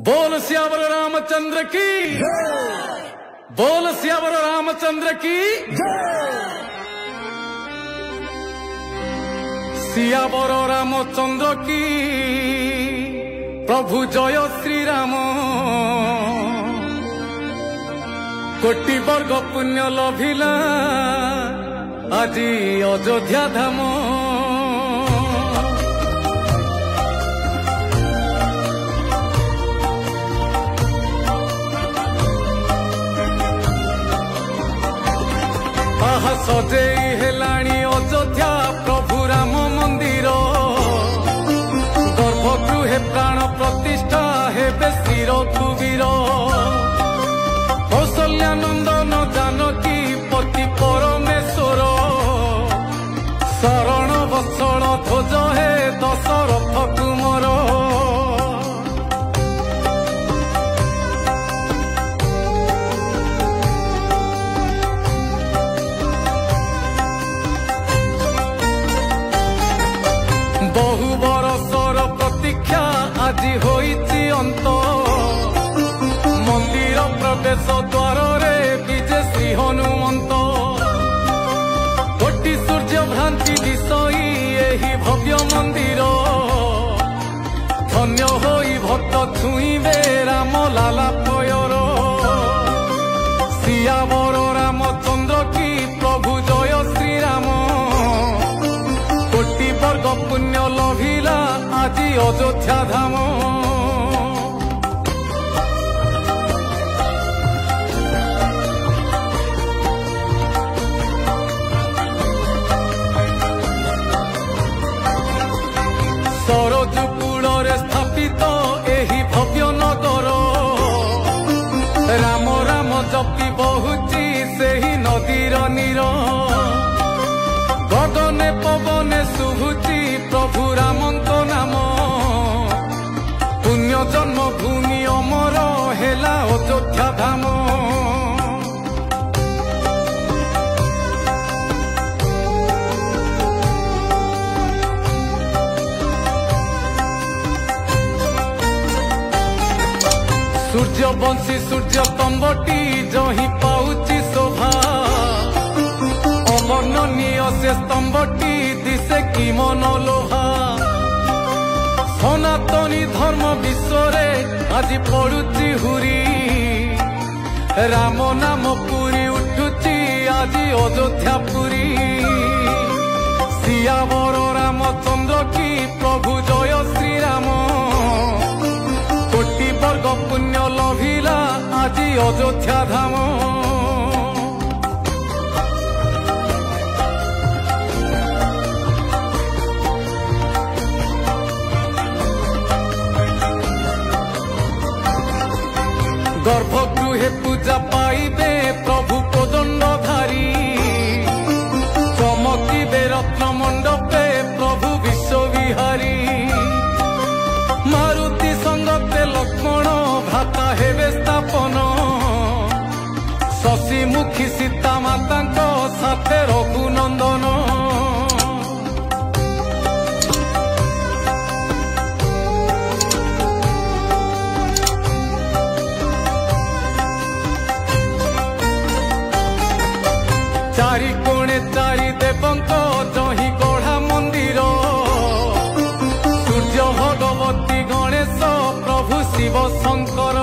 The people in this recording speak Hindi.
बोल सियावर रामचंद्र की, बोल सियावर रामचंद्र की। सियावर रामचंद्र की प्रभु जय श्री राम। कोटि वर्ग पुण्य लभिला आजी अयोध्या धाम। आहा सजेई हेलाणी अयोध्या प्रभु राम मंदिर। गर्भगृहे प्राण प्रतिष्ठा हेबे श्री रघुवीर। कौशल्यानंदन जानकी पति परमेश्वर। शरण वत्सल ध्वज हे दशरथ कुमार। बहु बरसर प्रतीक्षा आजी होइछि अंत। मंदिर प्रवेश द्वार रे विजे श्री हनुमंत। कोटि सूर्य भ्रांति विषयी एही भव्य मंदिर। धन्य होई भक्त छुईबे राम लाला पयर। सियावर रामचंद्र की प्रभु जय श्री राम। कोटि वर्ग पुण्य लभिला आजी अयोध्या धाम। सरजू कूଳରେ स्थापित एही भव्य नगर। राम राम जपि बहुची सेही नदीर नीर। गगने पवने शुभुची प्रभु रामंक नाम। पुण्य जन्म भूमि अमर हेला अयोध्या धाम। सूर्यवंशी सूर्य तंबटी जही पाउची शोभा। अवर्णनीय से स्तंभटी दिसे की मनलोभा। सनातनी धर्म विश्वरे आज पड़ुची हुरी। राम नाम पुरी उठुची आज अयोध्या पुरी। सियावर रामचंद्र की प्रभु जय श्री राम। कोटि वर्ग पुण्य लभिला आज अयोध्या धाम। गर्भगृहे पूजा पाइबे प्रभु कोदंडधारी। चमकिबे रत्न मंडपे प्रभु विश्वविहारी। मारुति संगते लक्ष्मण भ्राता हेबे स्थापन। शशिमुखी सीता मातांक साथे रघुनंदन। चारि कोणे चारि देवंक जही गढ़ा मंदिर। सूर्य भगवती गणेश प्रभु शिव शंकर।